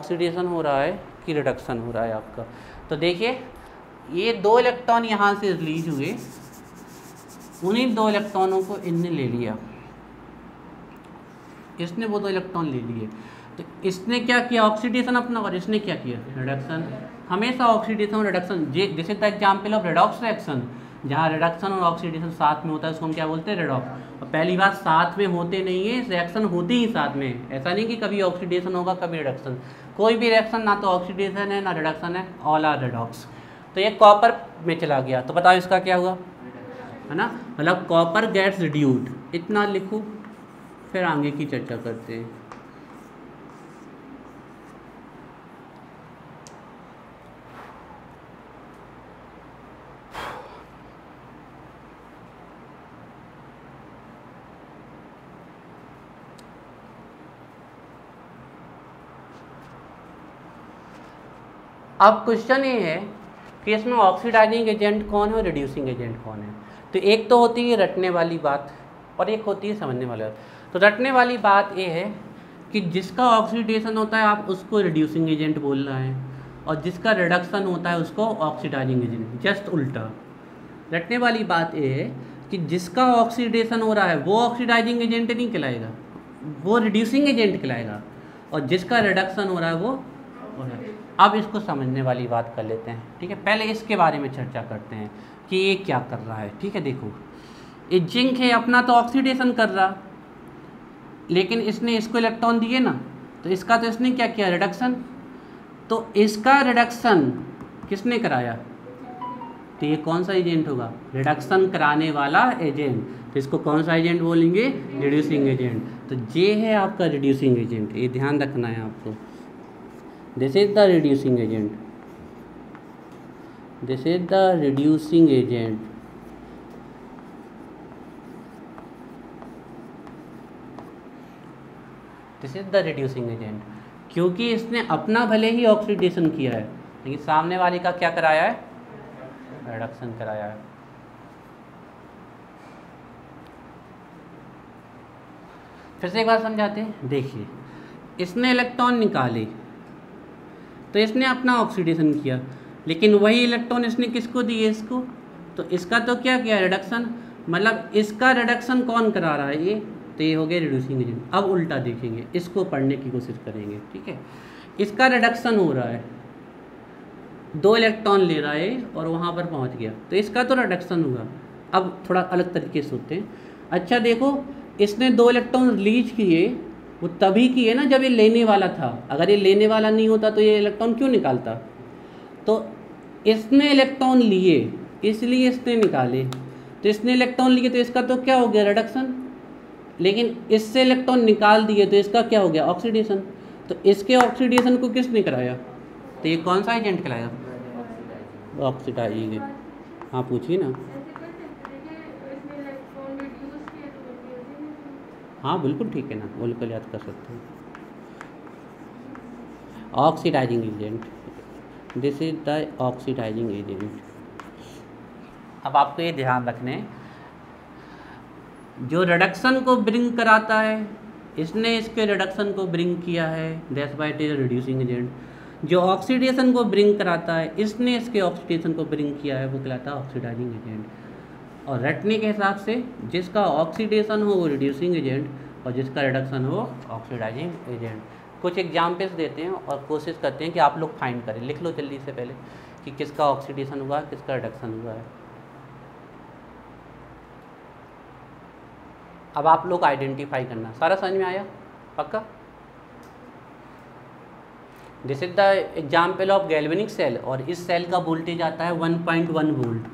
Oxidation हो रहा है कि रिडक्शन हो रहा है आपका। तो देखिए ये 2 इलेक्ट्रॉन यहाँ से रिलीज हुए, उन्हीं 2 इलेक्ट्रॉनों को इनने ले लिया, इसने वो 2 इलेक्ट्रॉन ले लिए। तो इसने क्या किया, ऑक्सीडेशन अपना, और इसने क्या किया, रिडक्शन। हमेशा ऑक्सीडेशन और reduction, this is the example of redox reaction. जहाँ रिडक्शन और ऑक्सीडेशन साथ में होता है उसको हम क्या बोलते हैं, रेडॉक्स। और पहली बात, साथ में होते नहीं है, रिएक्शन होते ही साथ में, ऐसा नहीं कि कभी ऑक्सीडेशन होगा कभी रिडक्शन। कोई भी रिएक्शन ना तो ऑक्सीडेशन है ना रिडक्शन है, ऑल आर रेडॉक्स। तो ये कॉपर में चला गया, तो बताओ इसका क्या हुआ, है ना, मतलब कॉपर गेट्स रिड्यूस्ड। इतना लिखो, फिर आगे की चर्चा करते हैं। अब क्वेश्चन ये है कि इसमें ऑक्सीडाइजिंग एजेंट कौन है और रिड्यूसिंग एजेंट कौन है। तो एक तो होती है रटने वाली बात और एक होती है समझने वाली बात। तो रटने वाली बात ये है कि जिसका ऑक्सीडेशन होता है आप उसको रिड्यूसिंग एजेंट बोल रहे हैं, और जिसका रिडक्शन होता है उसको ऑक्सीडाइजिंग एजेंट, जस्ट उल्टा। रटने वाली बात ये है कि जिसका ऑक्सीडेशन हो रहा है वो ऑक्सीडाइजिंग एजेंट नहीं कहलाएगा, वो रिड्यूसिंग एजेंट कहलाएगा, और जिसका रिडक्शन हो रहा है वो। अब इसको समझने वाली बात कर लेते हैं, ठीक है। पहले इसके बारे में चर्चा करते हैं कि ये क्या कर रहा है, ठीक है। देखो ये जिंक है, अपना तो ऑक्सीडेशन कर रहा, लेकिन इसने इसको इलेक्ट्रॉन दिए ना, तो इसका तो इसने क्या किया, रिडक्शन। तो इसका रिडक्शन किसने कराया, तो ये कौन सा एजेंट होगा, रिडक्शन कराने वाला एजेंट। तो इसको कौन सा एजेंट बोलेंगे, रिड्यूसिंग एजेंट। तो ये है आपका रिड्यूसिंग एजेंट, ये ध्यान रखना है आपको। This is the reducing agent, this is the reducing agent. This is the reducing agent, क्योंकि इसने अपना भले ही ऑक्सीडेशन किया है, लेकिन सामने वाले का क्या कराया है, रिडक्शन कराया है। फिर से एक बार समझाते हैं। देखिए इसने इलेक्ट्रॉन निकाले, तो इसने अपना ऑक्सीडेशन किया, लेकिन वही इलेक्ट्रॉन इसने किसको दिए, इसको। तो इसका तो क्या किया, रिडक्शन। मतलब इसका रिडक्शन कौन करा रहा है, ये। तो ये हो गया रिड्यूसिंग एजेंट। अब उल्टा देखेंगे, इसको पढ़ने की कोशिश करेंगे, ठीक है। इसका रिडक्शन हो रहा है, 2 इलेक्ट्रॉन ले रहा है और वहाँ पर पहुँच गया, तो इसका तो रिडक्शन हुआ। अब थोड़ा अलग तरीके से सोचते हैं। अच्छा देखो, इसने 2 इलेक्ट्रॉन रिलीज किए, वो तभी किए ना जब ये लेने वाला था। अगर ये लेने वाला नहीं होता तो ये इलेक्ट्रॉन क्यों निकालता। तो इसने इलेक्ट्रॉन लिए इसलिए इसने निकाले, तो इसने इलेक्ट्रॉन लिए तो इसका तो क्या हो गया, रिडक्शन। लेकिन इससे इलेक्ट्रॉन निकाल दिए तो इसका क्या हो गया, ऑक्सीडेशन। तो इसके ऑक्सीडेशन को किसने कराया, तो ये कौन सा एजेंट कराया, ऑक्सीडाइजिंग। हाँ पूछिए ना। हाँ बिल्कुल ठीक है ना, बिल्कुल याद कर सकते हैं। Oxidising agent, this is the oxidising agent. अब आपको ये ध्यान रखने, जो रिडक्शन को ब्रिंग कराता है, इसने इसके रिडक्शन को ब्रिंग किया है, that's why it is reducing agent. जो ऑक्सीडेशन को ब्रिंग कराता है, इसने इसके ऑक्सीडेशन को ब्रिंग किया है, वो कहलाता है ऑक्सीडाइजिंग एजेंट। और रटने के हिसाब से जिसका ऑक्सीडेशन हो वो रिड्यूसिंग एजेंट, और जिसका रिडक्शन हो ऑक्सीडाइजिंग एजेंट। कुछ एग्जाम्पल्स देते हैं और कोशिश करते हैं कि आप लोग फाइंड करें। लिख लो जल्दी से पहले कि किसका ऑक्सीडेशन हुआ, किसका रिडक्शन हुआ है। अब आप लोग आइडेंटिफाई करना। सारा समझ में आया, पक्का। This is the example of galvanic cell, और इस सेल का वोल्टेज आता है 1.1 volt.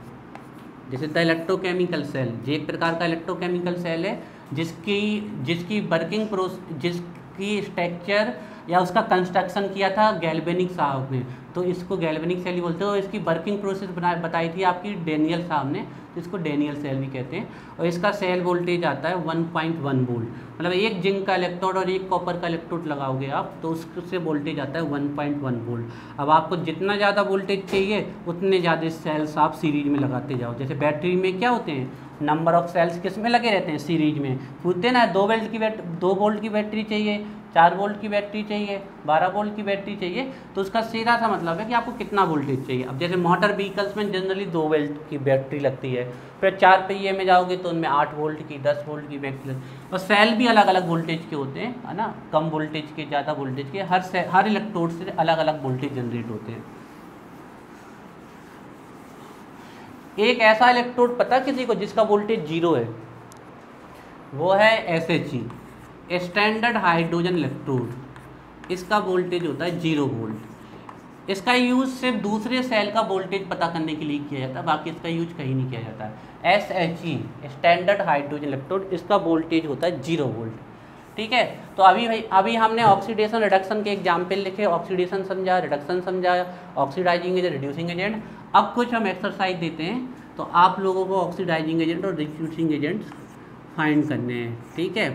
This is the electrochemical cell. ये एक प्रकार का इलेक्ट्रोकेमिकल सेल है जिसकी वर्किंग जिसकी स्ट्रक्चर या उसका कंस्ट्रक्शन किया था गैल्वेनिक साहब ने, तो इसको गैल्वेनिक सेल ही बोलते हैं। और इसकी वर्किंग प्रोसेस बताई थी आपकी डेनियल साहब ने, तो इसको डेनियल सेल भी कहते हैं। और इसका सेल वोल्टेज आता है 1.1 वोल्ट। मतलब एक जिंक का इलेक्ट्रोड और एक कॉपर का इलेक्ट्रोड लगाओगे आप, तो उससे वोल्टेज आता है 1.1 वोल्ट। अब आपको जितना ज़्यादा वोल्टेज चाहिए उतने ज़्यादा सेल्स आप सीरीज में लगाते जाओ। जैसे बैटरी में क्या होते हैं, नंबर ऑफ सेल्स किस में लगे रहते हैं, सीरीज में पूछते हैं ना, 2 वोल्ट की बैटरी चाहिए, 4 वोल्ट की बैटरी चाहिए, 12 वोल्ट की बैटरी चाहिए, तो उसका सीधा सा मतलब है कि आपको कितना वोल्टेज चाहिए। अब जैसे मोटर व्हीकल्स में जनरली 2 वोल्ट की बैटरी लगती है, फिर 4 पहिए में जाओगे तो उनमें 8 वोल्ट की, 10 वोल्ट की बैटरी लगती है। और सेल भी अलग अलग वोल्टेज के होते हैं, है ना, कम वोल्टेज के, ज़्यादा वोल्टेज के, हर इलेक्ट्रोड से अलग अलग वोल्टेज जनरेट होते हैं। एक ऐसा इलेक्ट्रोड पता किसी को जिसका वोल्टेज 0 है, वो है SHE, स्टैंडर्ड हाइड्रोजन इलेक्ट्रोड। इसका वोल्टेज होता है 0 वोल्ट। इसका यूज़ सिर्फ दूसरे सेल का वोल्टेज पता करने के लिए किया जाता है, बाकी इसका यूज कहीं नहीं किया जाता है। SHE स्टैंडर्ड हाइड्रोजन इलेक्ट्रोड, इसका वोल्टेज होता है 0 वोल्ट। ठीक है, तो अभी हमने ऑक्सीडेशन रिडक्शन के एग्जाम्पल लिखे, ऑक्सीडेशन समझा, रिडक्शन समझा, ऑक्सीडाइजिंग एजेंट, रिड्यूसिंग एजेंट। अब कुछ हम एक्सरसाइज देते हैं, तो आप लोगों को ऑक्सीडाइजिंग एजेंट और रिड्यूसिंग एजेंट फाइंड करने हैं। ठीक है,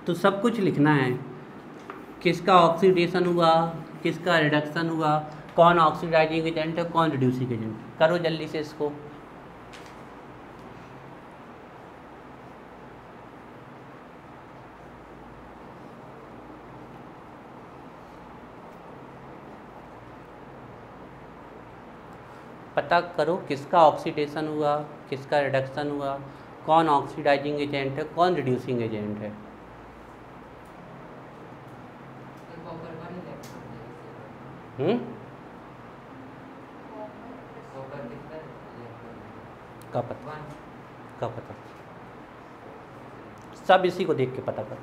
तो सब कुछ लिखना है, किसका ऑक्सीडेशन हुआ, किसका रिडक्शन हुआ, कौन ऑक्सीडाइजिंग एजेंट है, कौन रिड्यूसिंग एजेंट। करो जल्दी से इसको। पता करो किसका ऑक्सीडेशन हुआ, किसका रिडक्शन हुआ, कौन ऑक्सीडाइजिंग एजेंट है, कौन रिड्यूसिंग एजेंट है। का पता सब इसी को देख के पता कर।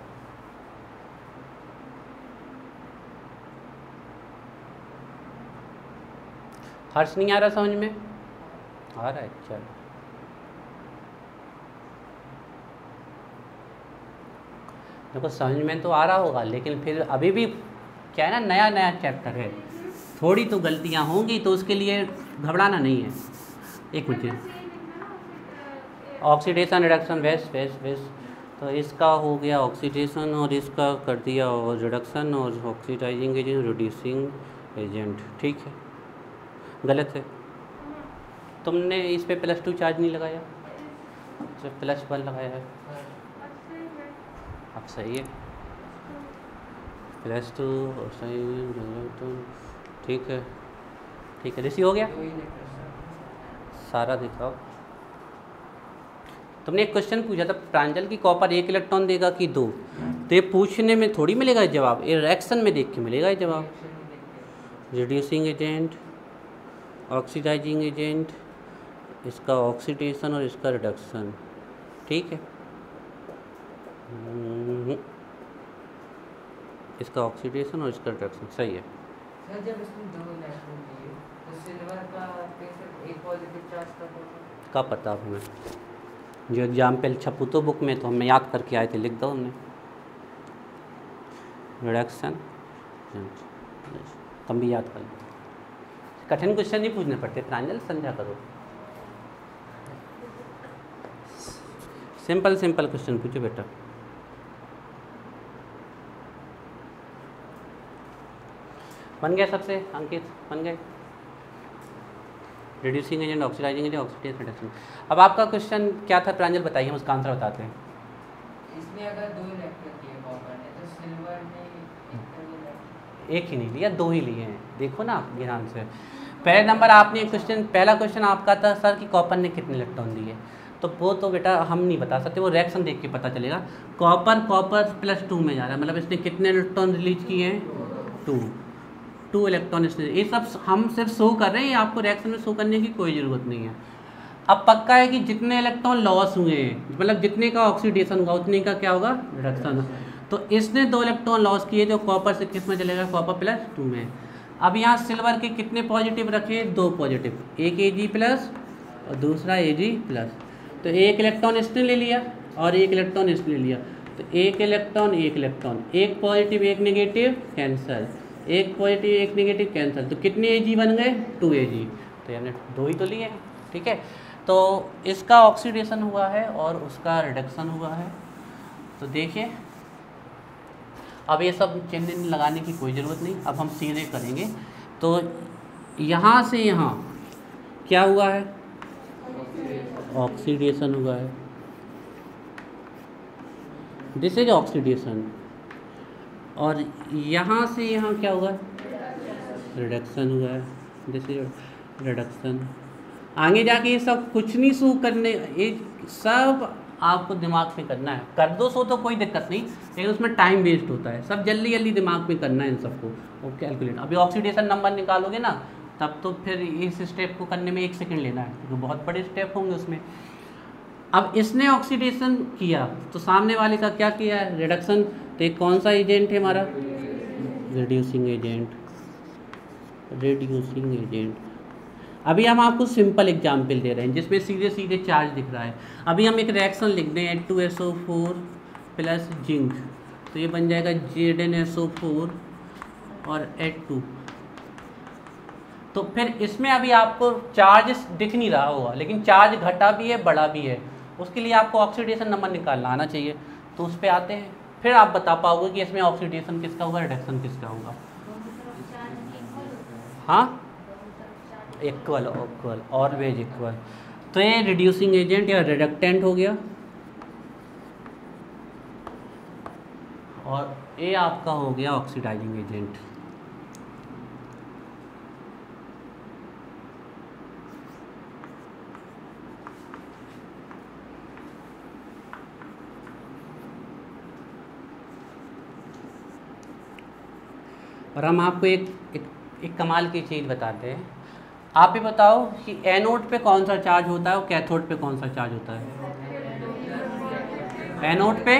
हर्ष नहीं आ रहा समझ में? आ रहा है, चलो। देखो समझ में तो आ रहा होगा, लेकिन फिर अभी भी क्या है ना, नया नया चैप्टर है, थोड़ी तो गलतियां होंगी, तो उसके लिए घबराना नहीं है। एक मिनट, ऑक्सीडेशन रिडक्शन वेस्ट, तो इसका हो गया ऑक्सीडेशन और इसका कर दिया और रिडक्शन, और ऑक्सीडाइजिंग एजेंट, रिड्यूसिंग एजेंट। ठीक है, गलत है। तुमने इस पे +2 चार्ज नहीं लगाया, सिर्फ +1 लगाया है। अब सही है, +2 और सही है। ठीक है, ठीक है, रिसीव हो गया सारा। दिखाओ, तुमने एक क्वेश्चन पूछा था प्रांजल की कॉपर 1 इलेक्ट्रॉन देगा कि 2, तो ये पूछने में थोड़ी मिलेगा जवाब, ये रिएक्शन में देख के मिलेगा ये जवाब। रिड्यूसिंग एजेंट, ऑक्सीडाइजिंग एजेंट, इसका ऑक्सीडेशन और इसका रिडक्शन। ठीक है, इसका ऑक्सीडेशन और इसका रिडक्शन सही है। सर जब इसमें 2 इलेक्ट्रॉन दिए तो सिल्वर का एक पॉजिटिव चार्ज का पता हमें, जो एग्जाम्पल छपू तो बुक में, तो हमें याद करके आए थे, लिख दो हमने। रिडक्शन, तुम भी याद कर लो, कठिन क्वेश्चन नहीं पूछने पड़ते प्रांजल, समझा करो। सिंपल सिंपल क्वेश्चन पूछो बेटा। बन गया सबसे? अंकित बन गए? Reducing agent, oxidising agent, oxidation, reduction. अब आपका क्वेश्चन क्या था प्रांजल, बताइए, हम उसका आंसर बताते हैं। इसमें अगर 2 इलेक्ट्रॉन दिए कॉपर ने, तो सिल्वर ने एक ही नहीं लिया, 2 ही लिए हैं। देखो ना आप ध्यान से, पहले नंबर आपने क्वेश्चन, पहला क्वेश्चन आपका था सर कि कॉपर ने कितने इलेक्ट्रॉन दिए, तो वो तो बेटा हम नहीं बता सकते, वो रिएक्शन देख के पता चलेगा। कॉपर +2 में जा रहा है, मतलब इसने कितने इलेक्ट्रॉन रिलीज किए हैं? 2 इलेक्ट्रॉन इसने। ये सब हम सिर्फ शो कर रहे हैं, आपको रिएक्शन में शो करने की कोई ज़रूरत नहीं है। अब पक्का है कि जितने इलेक्ट्रॉन लॉस हुए हैं, मतलब जितने का ऑक्सीडेशन होगा उतने का क्या होगा, रिडक्शन। तो इसने 2 इलेक्ट्रॉन लॉस किए, जो कॉपर से किस में चलेगा, कॉपर +2 में। अब यहाँ सिल्वर के कितने पॉजिटिव रखे, 2 पॉजिटिव, एक Ag+ और दूसरा Ag+। तो 1 इलेक्ट्रॉन इसने ले लिया और 1 इलेक्ट्रॉन इसने ले लिया, तो 1 electron 1 electron, 1 positive 1 negative cancel, 1 positive 1 negative cancel, तो कितने Ag बन गए, 2 Ag। तो हमने 2 ही तो लिए हैं। ठीक है, तो इसका ऑक्सीडेशन हुआ है और उसका रिडक्शन हुआ है। तो देखिए अब ये सब चिन्ह लगाने की कोई ज़रूरत नहीं, अब हम सीधे करेंगे। तो यहाँ से यहाँ क्या हुआ है, ऑक्सीडेशन हुआ है, दिस इज ऑक्सीडेशन। और यहाँ से यहाँ क्या हुआ, रिडक्शन हुआ है, दिस इज रिडक्शन। आगे जाके ये सब कुछ नहीं शो करने, ये सब आपको दिमाग में करना है। कर दो सो तो कोई दिक्कत नहीं, लेकिन उसमें टाइम वेस्ट होता है। सब जल्दी जल्दी दिमाग में करना है इन सबको और कैलकुलेट। अभी ऑक्सीडेशन नंबर निकालोगे ना, तब तो फिर इस स्टेप को करने में 1 सेकंड लेना है, क्योंकि बहुत बड़े स्टेप होंगे उसमें। अब इसने ऑक्सीडेशन किया तो सामने वाले का क्या किया है, रिडक्शन। तो एक कौन सा एजेंट है हमारा, रिड्यूसिंग एजेंट, रिड्यूसिंग एजेंट। अभी हम आपको सिंपल एग्जाम्पल दे रहे हैं जिसमें सीधे सीधे चार्ज दिख रहा है। अभी हम एक रिएक्शन लिख दें H2SO4 प्लस जिंक, तो ये बन जाएगा ZnSO4 और H2। तो फिर इसमें अभी आपको चार्ज दिख नहीं रहा होगा, लेकिन चार्ज घटा भी है बढ़ा भी है। उसके लिए आपको ऑक्सीडेशन नंबर निकालना आना चाहिए। तो उस पर आते हैं, फिर आप बता पाओगे कि इसमें ऑक्सीडेशन किसका होगा, रिडक्शन किसका होगा। हाँ, इक्वल इक्वल ऑलवेज इक्वल। तो ये रिड्यूसिंग एजेंट या रिडक्टेंट हो गया, और ये आपका हो गया ऑक्सीडाइजिंग एजेंट। और हम आपको एक कमाल की चीज़ बताते हैं। आप ही बताओ कि एनोड पे कौन सा चार्ज होता है और कैथोड पे कौन सा चार्ज होता है। एनोड पे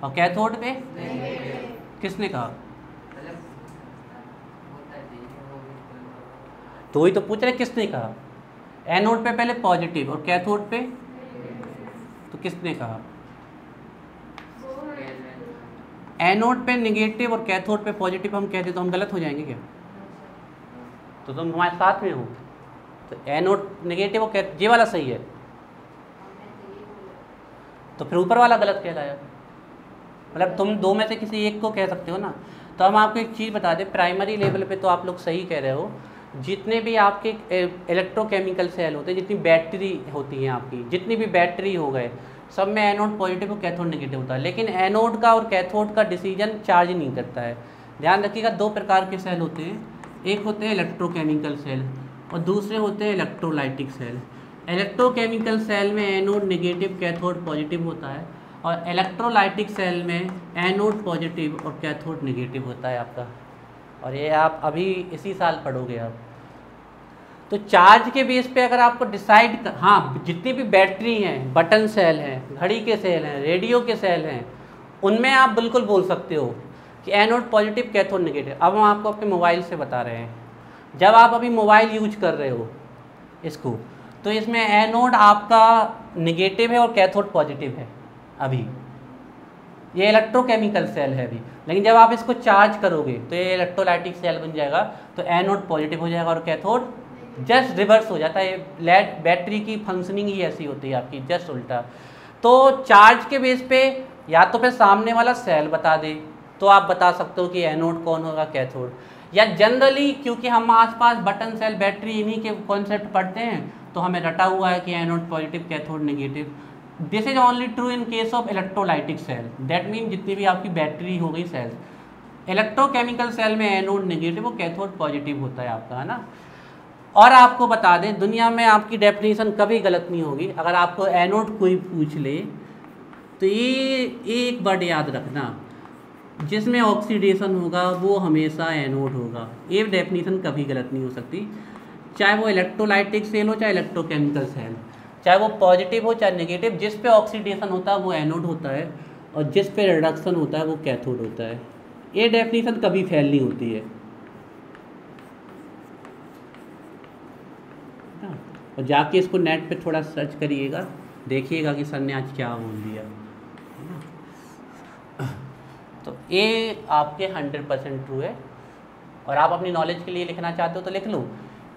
और कैथोड पे किसने कहा, तो वही तो पूछ रहे किसने कहा। एनोड पे पहले पॉजिटिव और कैथोड पे, तो किसने कहा। एनोड पे नेगेटिव और कैथोड पे पॉजिटिव हम कहते तो हम गलत हो जाएंगे क्या, तो तुम हमारे साथ में हो। तो एनोड नेगेटिव और कैथोड, ये वाला सही है, तो फिर ऊपर वाला गलत कहलाया। मतलब तुम दो में से किसी एक को कह सकते हो ना। तो हम आपको एक चीज़ बता दें, प्राइमरी लेवल पे तो आप लोग सही कह रहे हो। जितने भी आपके इलेक्ट्रोकेमिकल सेल होते हैं, जितनी बैटरी होती हैं आपकी, जितनी भी बैटरी हो गए, सब में एनोड पॉजिटिव और कैथोड नेगेटिव होता है। लेकिन एनोड का और कैथोड का डिसीजन चार्ज नहीं करता है। ध्यान रखिएगा, दो प्रकार के सेल होते हैं, एक होते हैं इलेक्ट्रोकेमिकल सेल और दूसरे होते हैं इलेक्ट्रोलाइटिक सेल। इलेक्ट्रोकेमिकल सेल में एनोड नेगेटिव कैथोड पॉजिटिव होता है, और इलेक्ट्रोलाइटिक सेल में एनोड पॉजिटिव और कैथोड नेगेटिव होता है आपका। और ये आप अभी इसी साल पढ़ोगे आप। तो चार्ज के बेस पे अगर आपको डिसाइड कर, हाँ, जितनी भी बैटरी हैं, बटन सेल हैं, घड़ी के सेल हैं, रेडियो के सेल हैं, उनमें आप बिल्कुल बोल सकते हो कि एनोड पॉजिटिव कैथोड नेगेटिव। अब हम आपको अपने मोबाइल से बता रहे हैं, जब आप अभी मोबाइल यूज कर रहे हो इसको, तो इसमें एनोड आपका नेगेटिव है और कैथोड पॉजिटिव है अभी, ये इलेक्ट्रोकेमिकल सेल है अभी। लेकिन जब आप इसको चार्ज करोगे तो ये इलेक्ट्रोलाइटिक सेल बन जाएगा, तो एनोड पॉजिटिव हो जाएगा और कैथोड जस्ट रिवर्स हो जाता है। बैटरी की फंक्शनिंग ही ऐसी होती है आपकी, जस्ट उल्टा। तो चार्ज के बेस पे या तो फिर सामने वाला सेल बता दे तो आप बता सकते हो कि एनोड कौन होगा, कैथोड। या जनरली क्योंकि हम आसपास बटन सेल बैटरी इन्हीं के कॉन्सेप्ट पढ़ते हैं, तो हमें रटा हुआ है कि anode positive cathode negative. This is only true in case of electrolytic cell, that mean जितनी भी आपकी बैटरी हो गई सेल। इलेक्ट्रोकेमिकल सेल में एनोड नेगेटिव और कैथोड पॉजिटिव होता है आपका, है ना। और आपको बता दें, दुनिया में आपकी डेफिनेशन कभी गलत नहीं होगी। अगर आपको एनोड कोई पूछ ले तो ये एक वर्ड याद रखना, जिसमें ऑक्सीडेशन होगा वो हमेशा एनोड होगा। ये डेफिनेशन कभी गलत नहीं हो सकती, चाहे वो इलेक्ट्रोलाइटिक सेल हो चाहे इलेक्ट्रोकेमिकल सेल, चाहे वो पॉजिटिव हो चाहे नेगेटिव। जिस पे ऑक्सीडेशन होता है वो एनोड होता है और जिस पे रिडक्शन होता है वो कैथोड होता है। ये डेफिनेशन कभी फेल नहीं होती है। और जाके इसको नेट पे थोड़ा सर्च करिएगा, देखिएगा कि सर ने आज क्या बोल दिया। तो ये आपके 100% ट्रू है। और आप अपनी नॉलेज के लिए लिखना चाहते हो तो लिख लो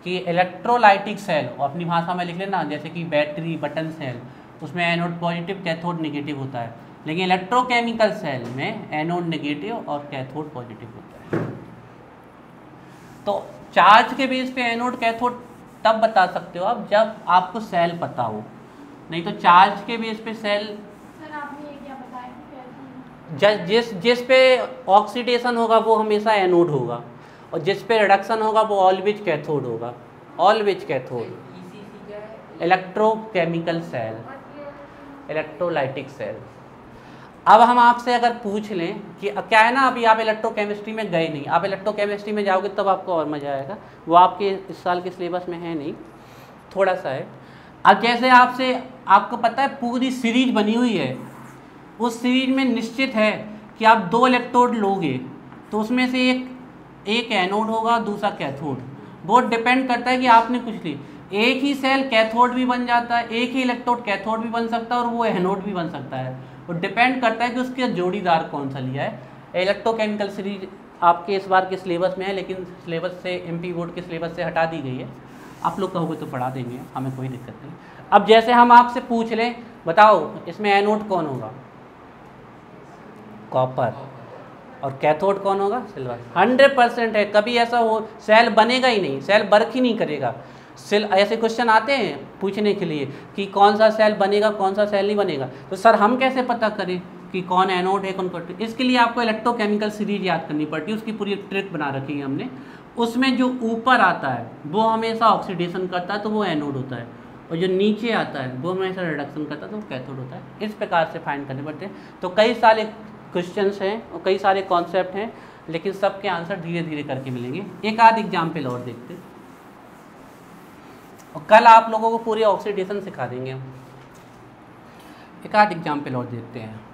कि इलेक्ट्रोलाइटिक सेल, अपनी भाषा में लिख लेना, जैसे कि बैटरी, बटन सेल, उसमें एनोड पॉजिटिव कैथोड नेगेटिव होता है, लेकिन इलेक्ट्रोकेमिकल सेल में एनोड नेगेटिव और कैथोड पॉजिटिव होता है। तो चार्ज के बेस पे एनोड कैथोड तब बता सकते हो आप जब आपको सेल पता हो, नहीं तो चार्ज के बेस पे सेल। सर आपने ये क्या बताया कि जिस पे ऑक्सीडेशन होगा वो हमेशा एनोड होगा, और जिस पे रिडक्शन होगा वो ऑलवेज कैथोड होगा, ऑलवेज कैथोड। ECC क्या है? Electrochemical cell, electrolytic cell. अब हम आपसे अगर पूछ लें कि क्या है ना, अभी आप इलेक्ट्रोकेमिस्ट्री में गए नहीं, आप इलेक्ट्रोकेमिस्ट्री में जाओगे तब आपको और मज़ा आएगा, वो आपके इस साल के सिलेबस में है नहीं, थोड़ा सा है। अब जैसे आपको पता है पूरी सीरीज बनी हुई है, उस सीरीज में निश्चित है कि आप 2 इलेक्ट्रोड लोगे तो उसमें से एक एनोड होगा, दूसरा कैथोड। वो डिपेंड करता है कि आपने कुछ ली, एक ही सेल कैथोड भी बन जाता है, एक ही इलेक्ट्रोड कैथोड भी बन सकता है, और वो एनोड भी बन सकता है। वो डिपेंड करता है कि उसके जोड़ीदार कौन सा लिया है। इलेक्ट्रोकेमिकल सीरीज आपके इस बार के सिलेबस में है, लेकिन सिलेबस से MP बोर्ड के सिलेबस से हटा दी गई है। आप लोग कहोगे तो पढ़ा देंगे, हमें कोई दिक्कत नहीं। अब जैसे हम आपसे पूछ लें, बताओ इसमें एनोड कौन होगा? कॉपर। और कैथोड कौन होगा? सिल्वर। 100% है, कभी ऐसा हो सेल बनेगा ही नहीं, सेल वर्क ही नहीं करेगा। ऐसे क्वेश्चन आते हैं पूछने के लिए कि कौन सा सेल बनेगा, कौन सा सेल नहीं बनेगा, तो सर हम कैसे पता करें कि कौन एनोड है कौन कैथोड? इसके लिए आपको इलेक्ट्रोकेमिकल सीरीज याद करनी पड़ती है, उसकी पूरी ट्रिक बना रखी है हमने। उसमें जो ऊपर आता है वो हमेशा ऑक्सीडेशन करता है, तो वो एनोड होता है, और जो नीचे आता है वो हमेशा रिडक्शन करता है, तो वो कैथोड होता है। इस प्रकार से फाइंड करने पड़ते हैं। तो कई सारे क्वेश्चंस हैं और कई सारे कॉन्सेप्ट हैं, लेकिन सबके आंसर धीरे धीरे करके मिलेंगे। एक आध एग्जाम्पल और देखते हैं, और कल आप लोगों को पूरे ऑक्सीडेशन सिखा देंगे हम। एक आध एग्जाम्पल और देखते हैं।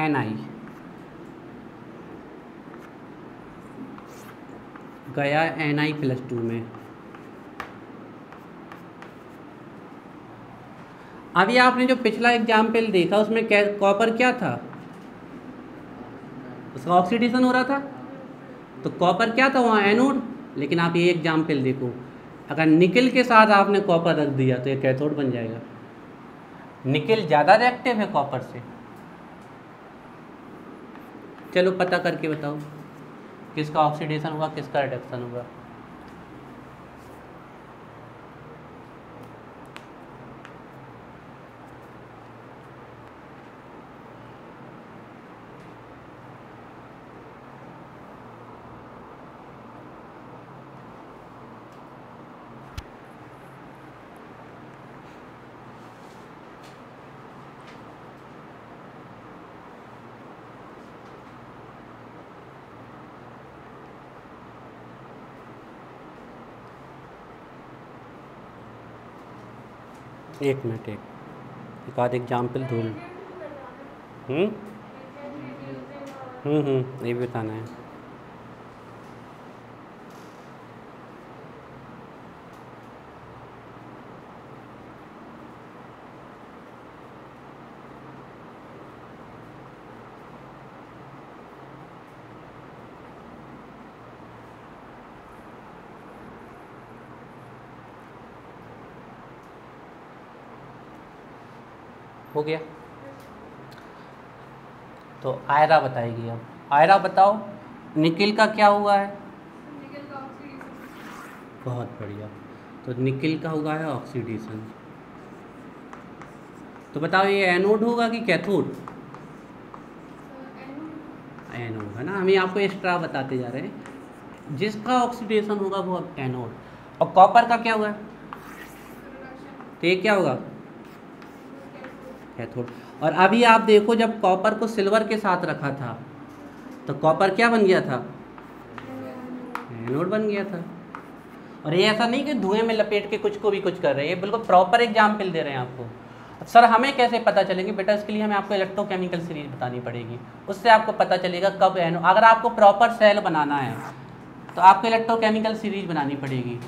Ni गया Ni+2 में। अभी आपने जो पिछला एग्जाम्पल देखा उसमें कॉपर क्या था? उसका ऑक्सीडेशन हो रहा था, तो कॉपर क्या था वहाँ? एनोड। लेकिन आप ये एग्जाम्पल देखो, अगर निकल के साथ आपने कॉपर रख दिया तो ये कैथोड बन जाएगा। निकल ज़्यादा रिएक्टिव है कॉपर से। चलो पता करके बताओ किसका ऑक्सीडेशन हुआ, किसका रिडक्शन हुआ। एक मिनट, एक आध एग्जाम्पल ढूंढ। ये भी बताना है। हो गया? तो आयरा बताएगी। अब आयरा बताओ निकिल का क्या हुआ है? निकल का ऑक्सीडेशन। बहुत बढ़िया। तो निकिल का हुआ है ऑक्सीडेशन। तो बताओ ये एनोड होगा कि कैथोड? एनोड है ना, हम आपको एक्स्ट्रा बताते जा रहे हैं। जिसका ऑक्सीडेशन होगा वो एनोड। और कॉपर का क्या हुआ है? तो ये क्या होगा? कैथोड। और अभी आप देखो जब कॉपर को सिल्वर के साथ रखा था तो कॉपर क्या बन गया था? एनोड बन गया था। और ये ऐसा नहीं कि धुएं में लपेट के कुछ को भी कुछ कर रहे हैं, ये बिल्कुल प्रॉपर एग्जाम्पल दे रहे हैं आपको। अब सर हमें कैसे पता चलेगी? बेटा इसके लिए हमें आपको इलेक्ट्रोकेमिकल सीरीज बतानी पड़ेगी, उससे आपको पता चलेगा कब एनोड। अगर आपको प्रॉपर सेल बनाना है तो आपको इलेक्ट्रोकेमिकल सीरीज बनानी पड़ेगी।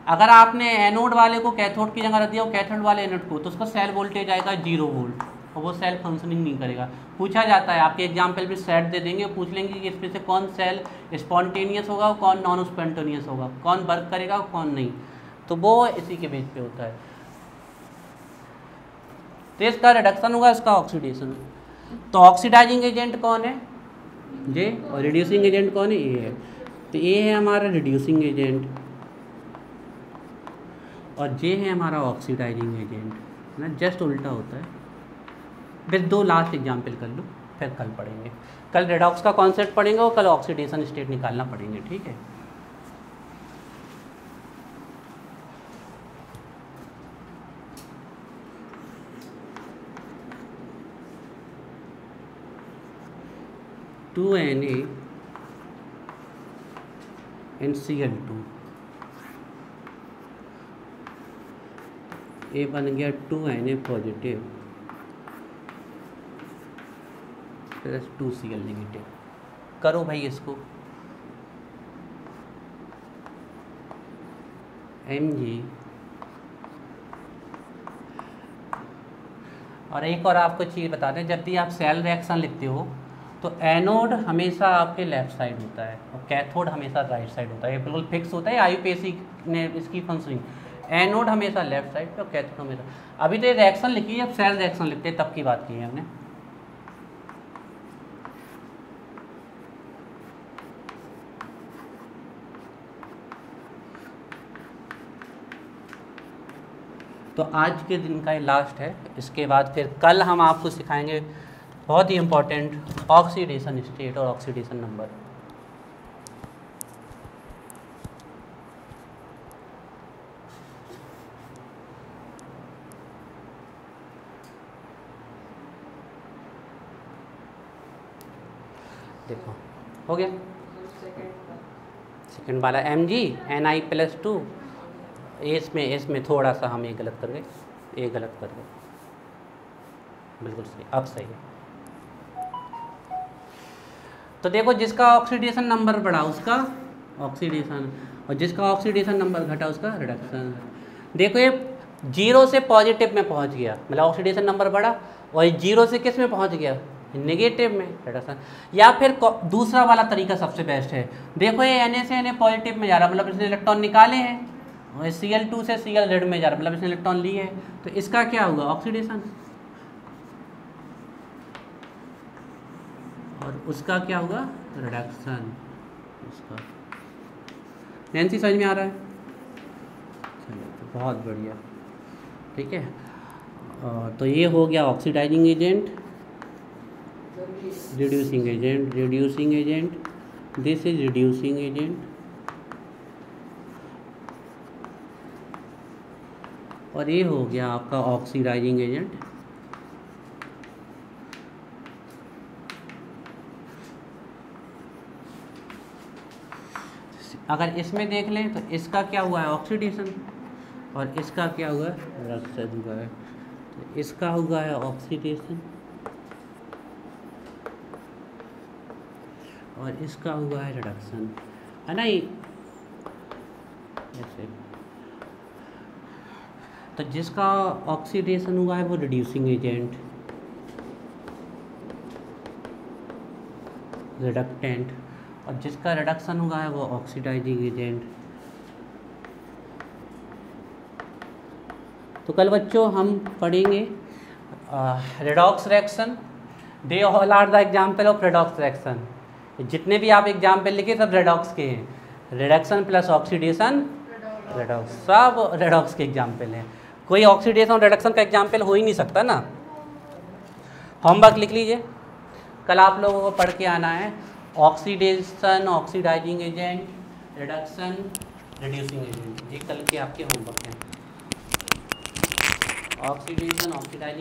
अगर आपने एनोड वाले को कैथोड की जगह रख दिया और कैथोड वाले एनोड को, तो उसका सेल वोल्टेज आएगा 0 वोल्ट और वो सेल फंक्शनिंग नहीं करेगा। पूछा जाता है, आपके एग्जाम्पल भी सेट दे देंगे, पूछ लेंगे कि इसमें से कौन सेल स्पॉन्टेनियस होगा और कौन नॉन स्पॉन्टेनियस होगा, कौन वर्क करेगा और कौन नहीं। तो वो इसी के बेस पे होता है। तो इसका रिडक्शन होगा, इसका ऑक्सीडेशन। तो ऑक्सीडाइजिंग एजेंट कौन है? जे, और रिड्यूसिंग एजेंट कौन है? ए है। तो ए है हमारा रिड्यूसिंग एजेंट और जे है हमारा ऑक्सीडाइजिंग एजेंट, ना जस्ट उल्टा होता है। बस 2 लास्ट एग्जाम्पल कर लो, फिर कल पढ़ेंगे। कल रेडॉक्स का कॉन्सेप्ट पढ़ेंगे और कल ऑक्सीडेशन स्टेट निकालना पड़ेंगे, ठीक है। टू Na and Cl2, ए बन गया 2Na positive plus 2Cl negative. करो भाई इसको, Mg। और एक और आपको चीज़ बता दें, जब भी आप सेल रिएक्शन लिखते हो तो एनोड हमेशा आपके लेफ्ट साइड होता है और कैथोड हमेशा राइट साइड होता है। ये बिल्कुल फिक्स होता है, आईयूपीएससी ने इसकी फंक्शनिंग। एनोड हमेशा लेफ्ट साइड पे और कैथोड हमेशा। अभी तो ये रिएक्शन लिखी है, अब सेल रिएक्शन लिखते हैं, तब की बात की है हमने। तो आज के दिन का ये लास्ट है। इसके बाद फिर कल हम आपको सिखाएंगे बहुत ही इम्पोर्टेंट ऑक्सीडेशन स्टेट और ऑक्सीडेशन नंबर। देखो हो गया सेकंड वाला Mg Ni+2। इसमें थोड़ा सा हम ये गलत कर गए, ये गलत कर गए, बिल्कुल सही, अब सही है। तो देखो जिसका ऑक्सीडेशन नंबर बढ़ा उसका ऑक्सीडेशन और जिसका ऑक्सीडेशन नंबर घटा उसका रिडक्शन। देखो ये 0 से पॉजिटिव में पहुंच गया, मतलब ऑक्सीडेशन नंबर बढ़ा, और 0 से किस में पहुंच गया? नेगेटिव में, रिडक्शन। या फिर दूसरा वाला तरीका सबसे बेस्ट है। देखो ये Na से Na पॉजिटिव में जा रहा, मतलब इसने इलेक्ट्रॉन निकाले हैं, और Cl2 से Cl में जा रहा, मतलब इसने इलेक्ट्रॉन लिए हैं। तो इसका क्या होगा? ऑक्सीडेशन। और उसका क्या होगा? रिडक्शन। उसका नैन्सी समझ में आ रहा है? तो बहुत बढ़िया, ठीक है। तो ये हो गया oxidising agent, reducing agent, reducing agent, this is reducing agent, और ये हो गया आपका ऑक्सीडाइजिंग एजेंट। अगर इसमें देख लें तो इसका क्या हुआ है? ऑक्सीडेशन, और इसका क्या हुआ है? रिडक्शन हुआ है। तो इसका हुआ है ऑक्सीडेशन और इसका हुआ है रिडक्शन, है ना। ऐसे तो जिसका ऑक्सीडेशन हुआ है वो रिड्यूसिंग एजेंट, रिडक्टेंट, और जिसका रिडक्शन हुआ है वो ऑक्सीडाइजिंग एजेंट। तो कल बच्चों हम पढ़ेंगे redox reaction. They all are the example of redox reaction. जितने भी आप एग्जाम्पल लिखे सब रेडॉक्स के हैं। रिडक्शन प्लस ऑक्सीडेशन रेडॉक्स, सब रेडॉक्स के एग्जाम्पल हैं। कोई ऑक्सीडेशन और रिडक्शन का एग्जाम्पल हो ही नहीं सकता ना। होमवर्क लिख लीजिए, कल आप लोगों को पढ़ के आना है oxidation, oxidising agent, reduction, reducing agent. ये कल के आपके होमवर्क हैं। Oxidation, oxidising